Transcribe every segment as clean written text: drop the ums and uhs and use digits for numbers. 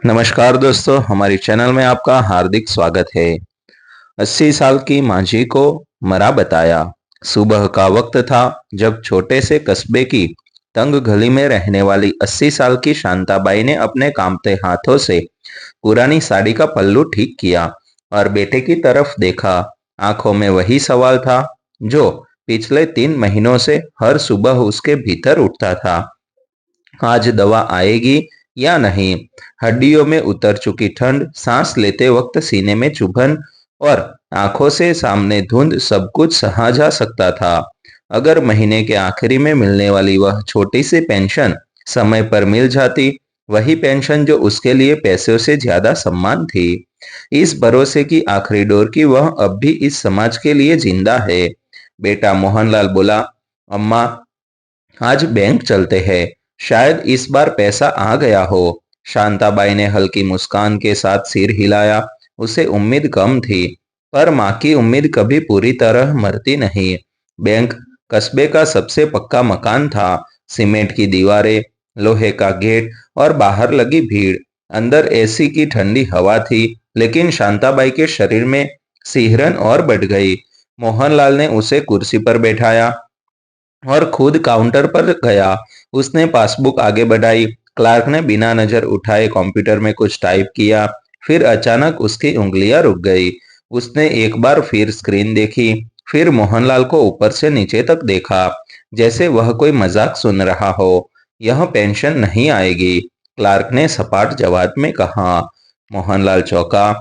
नमस्कार दोस्तों, हमारी चैनल में आपका हार्दिक स्वागत है। 80 साल की मांझी को मरा बताया। सुबह का वक्त था जब छोटे से कस्बे की तंग गली में रहने वाली 80 साल की शांताबाई ने अपने कांपते हाथों से पुरानी साड़ी का पल्लू ठीक किया और बेटे की तरफ देखा। आंखों में वही सवाल था जो पिछले 3 महीनों से हर सुबह उसके भीतर उठता था। आज दवा आएगी या नहीं? हड्डियों में उतर चुकी ठंड, सांस लेते वक्त सीने में चुभन और आंखों से सामने धुंध, सब कुछ सहा जा सकता था अगर महीने के आखिरी में मिलने वाली वह छोटी सी पेंशन समय पर मिल जाती। वही पेंशन जो उसके लिए पैसों से ज्यादा सम्मान थी। इस भरोसे की आखिरी डोर की वह अब भी इस समाज के लिए जिंदा है। बेटा मोहनलाल बोला, अम्मा, आज बैंक चलते हैं, शायद इस बार पैसा आ गया हो। शांताबाई ने हल्की मुस्कान के साथ सिर हिलाया। उसे उम्मीद कम थी, पर माँ की उम्मीद कभी पूरी तरह मरती नहीं। बैंक कस्बे का सबसे पक्का मकान था। सीमेंट की दीवारें, लोहे का गेट और बाहर लगी भीड़। अंदर एसी की ठंडी हवा थी, लेकिन शांताबाई के शरीर में सिहरन और बढ़ गई। मोहनलाल ने उसे कुर्सी पर बैठाया और खुद काउंटर पर गया। उसने पासबुक आगे बढ़ाई। क्लार्क ने बिना नजर उठाए कंप्यूटर में कुछ टाइप किया। फिर अचानक उसकी उंगलियां रुक गई। उसने एक बार फिर स्क्रीन देखी, फिर मोहनलाल को ऊपर से नीचे तक देखा, जैसे वह कोई मजाक सुन रहा हो। यह पेंशन नहीं आएगी, क्लार्क ने सपाट जवाब में कहा। मोहनलाल चौंका।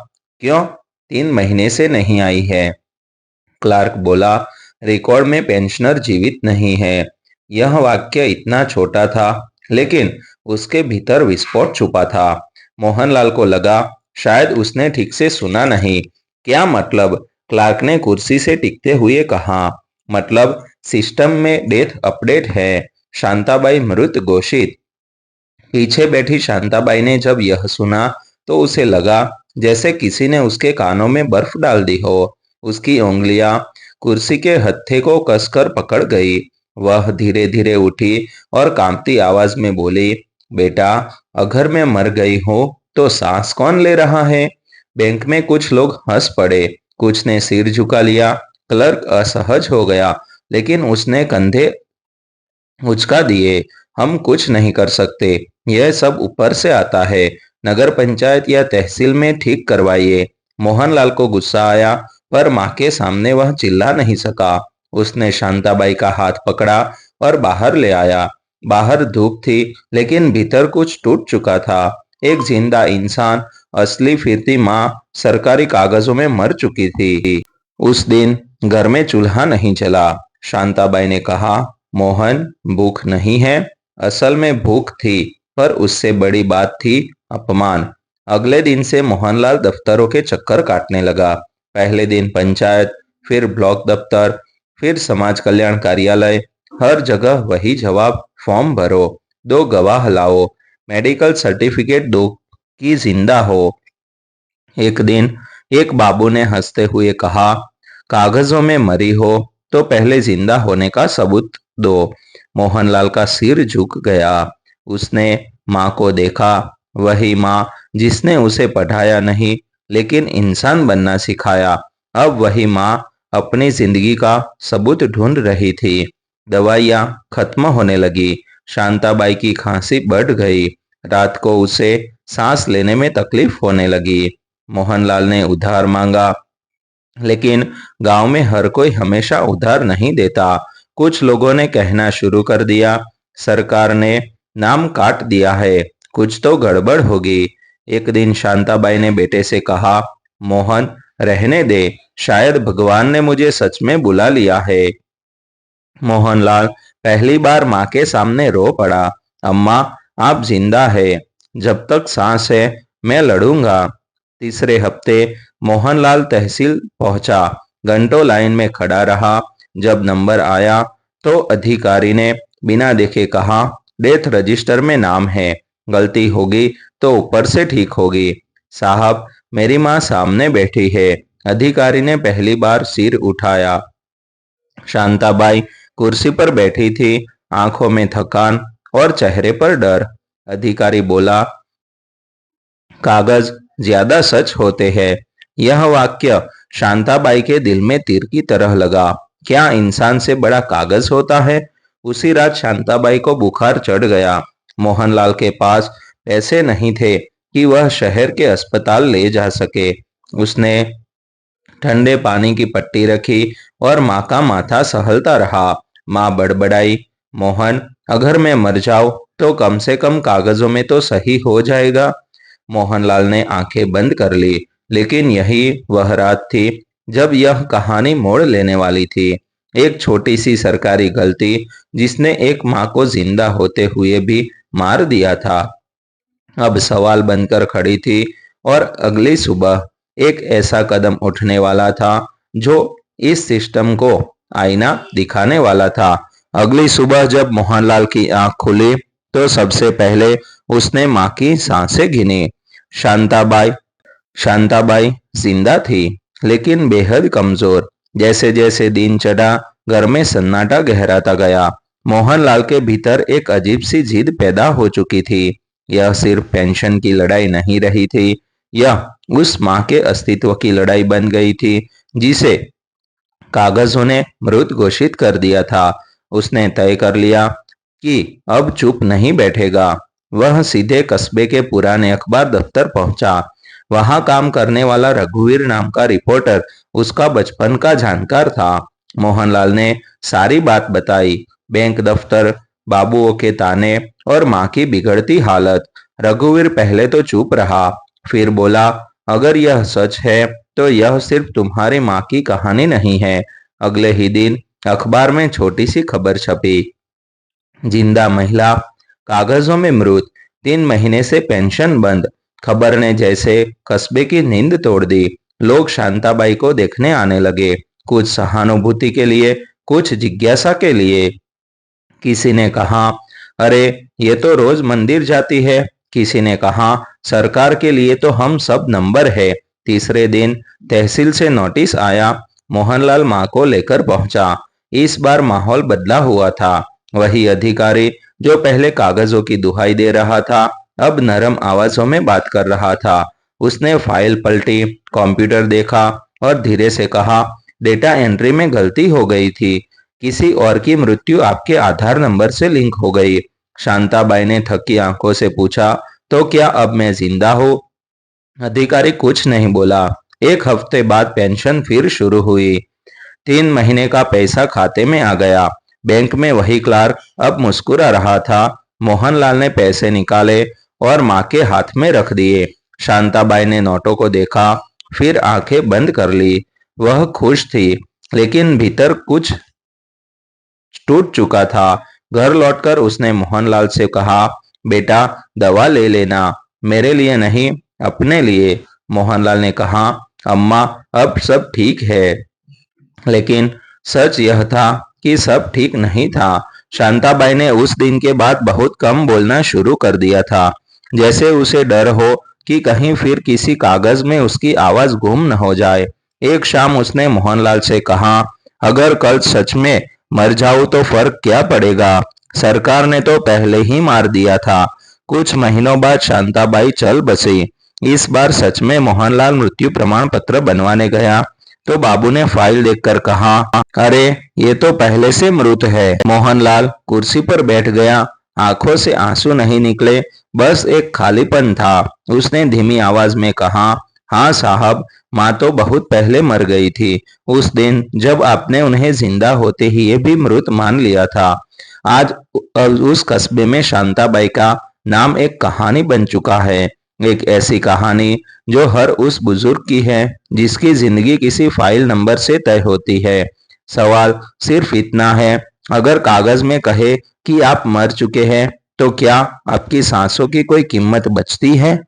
क्यों? 3 महीने से नहीं आई है, क्लार्क बोला। रिकॉर्ड में पेंशनर जीवित नहीं है। यह वाक्य इतना छोटा था, लेकिन उसके भीतर विस्फोट छुपा था। मोहनलाल को लगा शायद उसने ठीक से सुना नहीं। क्या मतलब? क्लार्क ने कुर्सी से टिकते हुए कहा। मतलब सिस्टम में डेथ अपडेट है, शांताबाई मृत घोषित। पीछे बैठी शांताबाई ने जब यह सुना तो उसे लगा जैसे किसी ने उसके कानों में बर्फ डाल दी हो। उसकी उंगलियां कुर्सी के हत्थे को कसकर पकड़ गई। वह धीरे धीरे उठी और कांपती आवाज में बोली, बेटा, अगर मैं मर गई हूं तो सांस कौन ले रहा है? बैंक में कुछ लोग हंस पड़े, कुछ ने सिर झुका लिया। क्लर्क असहज हो गया, लेकिन उसने कंधे उचका दिए। हम कुछ नहीं कर सकते, यह सब ऊपर से आता है। नगर पंचायत या तहसील में ठीक करवाइए। मोहनलाल को गुस्सा आया, पर माँ के सामने वह चिल्ला नहीं सका। उसने शांताबाई का हाथ पकड़ा और बाहर ले आया। बाहर धूप थी, लेकिन भीतर कुछ टूट चुका था। एक जिंदा इंसान, असली फिरती माँ सरकारी कागजों में मर चुकी थी। उस दिन घर में चूल्हा नहीं जला। शांताबाई ने कहा, मोहन, भूख नहीं है। असल में भूख थी, पर उससे बड़ी बात थी अपमान। अगले दिन से मोहनलाल दफ्तरों के चक्कर काटने लगा। पहले दिन पंचायत, फिर ब्लॉक दफ्तर, फिर समाज कल्याण कार्यालय। हर जगह वही जवाब, फॉर्म भरो, 2 गवाह लाओ, मेडिकल सर्टिफिकेट दो कि जिंदा हो। एक दिन एक बाबू ने हंसते हुए कहा, कागजों में मरी हो तो पहले जिंदा होने का सबूत दो। मोहनलाल का सिर झुक गया। उसने माँ को देखा, वही माँ जिसने उसे पढ़ाया नहीं, लेकिन इंसान बनना सिखाया। अब वही माँ अपनी जिंदगी का सबूत ढूंढ रही थी। दवाइयाँ खत्म होने लगी। शांताबाई की खांसी बढ़ गई। रात को उसे सांस लेने में तकलीफ होने लगी। मोहनलाल ने उधार मांगा, लेकिन गांव में हर कोई हमेशा उधार नहीं देता। कुछ लोगों ने कहना शुरू कर दिया, सरकार ने नाम काट दिया है, कुछ तो गड़बड़ होगी। एक दिन शांताबाई ने बेटे से कहा, मोहन, रहने दे, शायद भगवान ने मुझे सच में बुला लिया है। मोहनलाल पहली बार माँ के सामने रो पड़ा। अम्मा, आप जिंदा है, जब तक सांस है मैं लड़ूंगा। तीसरे हफ्ते मोहनलाल तहसील पहुंचा। घंटों लाइन में खड़ा रहा। जब नंबर आया तो अधिकारी ने बिना देखे कहा, डेथ रजिस्टर में नाम है, गलती होगी तो ऊपर से ठीक होगी। साहब, मेरी माँ सामने बैठी है। अधिकारी ने पहली बार सिर उठाया। शांताबाई कुर्सी पर बैठी थी, आंखों में थकान और चेहरे पर डर। अधिकारी बोला, कागज ज्यादा सच होते हैं। यह वाक्य शांताबाई के दिल में तीर की तरह लगा। क्या इंसान से बड़ा कागज होता है? उसी रात शांताबाई को बुखार चढ़ गया। मोहनलाल के पास पैसे नहीं थे कि वह शहर के अस्पताल ले जा सके। उसने ठंडे पानी की पट्टी रखी और माँ का माथा सहलता रहा। माँ बड़बड़ाई, मोहन, अगर मैं मर जाऊं तो कम से कम कागजों में तो सही हो जाएगा। मोहनलाल ने आंखें बंद कर ली, लेकिन यही वह रात थी जब यह कहानी मोड़ लेने वाली थी। एक छोटी सी सरकारी गलती जिसने एक माँ को जिंदा होते हुए भी मार दिया था, अब सवाल बनकर खड़ी थी। और अगली सुबह एक ऐसा कदम उठने वाला था जो इस सिस्टम को आईना दिखाने वाला था। अगली सुबह जब मोहनलाल की आंख खुली तो सबसे पहले उसने माँ की सांसें गिनी। शांताबाई शांताबाई जिंदा थी, लेकिन बेहद कमजोर। जैसे जैसे दिन चढ़ा, घर में सन्नाटा गहराता गया। मोहनलाल के भीतर एक अजीब सी जिद पैदा हो चुकी थी। यह सिर्फ पेंशन की लड़ाई नहीं रही थी, यह उस माँ के अस्तित्व की लड़ाई बन गई थी जिसे कागजों ने मृत घोषित कर दिया था। उसने तय कर लिया कि अब चुप नहीं बैठेगा। वह सीधे कस्बे के पुराने अखबार दफ्तर पहुंचा। वहां काम करने वाला रघुवीर नाम का रिपोर्टर उसका बचपन का जानकार था। मोहनलाल ने सारी बात बताई, बैंक दफ्तर, बाबुओं के ताने और माँ की बिगड़ती हालत। रघुवीर पहले तो चुप रहा, फिर बोला, अगर यह सच है तो यह सिर्फ तुम्हारी माँ की कहानी नहीं है। अगले ही दिन अखबार में छोटी सी खबर छपी, जिंदा महिला, कागजों में मृत, 3 महीने से पेंशन बंद। खबर ने जैसे कस्बे की नींद तोड़ दी। लोग शांताबाई को देखने आने लगे, कुछ सहानुभूति के लिए, कुछ जिज्ञासा के लिए। किसी ने कहा, अरे ये तो रोज मंदिर जाती है। किसी ने कहा, सरकार के लिए तो हम सब नंबर है। तीसरे दिन तहसील से नोटिस आया। मोहनलाल माँ को लेकर पहुंचा। इस बार माहौल बदला हुआ था। वही अधिकारी जो पहले कागजों की दुहाई दे रहा था, अब नरम आवाजों में बात कर रहा था। उसने फाइल पलटी, कंप्यूटर देखा और धीरे से कहा, डेटा एंट्री में गलती हो गई थी। किसी और की मृत्यु आपके आधार नंबर से लिंक हो गई। शांताबाई ने थकी आंखों से पूछा, तो क्या अब मैं जिंदा हूँ? अधिकारी कुछ नहीं बोला। 1 हफ्ते बाद पेंशन फिर शुरू हुई। 3 महीने का पैसा खाते में आ गया। बैंक में वही क्लार्क अब मुस्कुरा रहा था। मोहनलाल ने पैसे निकाले और माँ के हाथ में रख दिए। शांताबाई ने नोटों को देखा, फिर आंखें बंद कर ली। वह खुश थी, लेकिन भीतर कुछ टूट चुका था। घर लौटकर उसने मोहनलाल से कहा, बेटा दवा ले लेना, मेरे लिए नहीं, अपने लिए। मोहनलाल ने कहा, अम्मा अब सब ठीक है। लेकिन सच यह था कि सब ठीक नहीं था। शांताबाई ने उस दिन के बाद बहुत कम बोलना शुरू कर दिया था, जैसे उसे डर हो कि कहीं फिर किसी कागज में उसकी आवाज गुम न हो जाए। एक शाम उसने मोहनलाल से कहा, अगर कल सच में मर जाऊं तो फर्क क्या पड़ेगा? सरकार ने तो पहले ही मार दिया था। कुछ महीनों बाद शांताबाई चल बसी। इस बार सच में मोहनलाल मृत्यु प्रमाण पत्र बनवाने गया तो बाबू ने फाइल देखकर कहा, अरे ये तो पहले से मृत है। मोहनलाल कुर्सी पर बैठ गया। आंखों से आंसू नहीं निकले, बस एक खालीपन था। उसने धीमी आवाज में कहा, हाँ साहब, माँ तो बहुत पहले मर गई थी, उस दिन जब आपने उन्हें जिंदा होते ही ये भी मृत मान लिया था। आज उस कस्बे में शांताबाई का नाम एक कहानी बन चुका है। एक ऐसी कहानी जो हर उस बुजुर्ग की है जिसकी जिंदगी किसी फाइल नंबर से तय होती है। सवाल सिर्फ इतना है, अगर कागज में कहे कि आप मर चुके हैं तो क्या आपकी सांसों की कोई कीमत बचती है?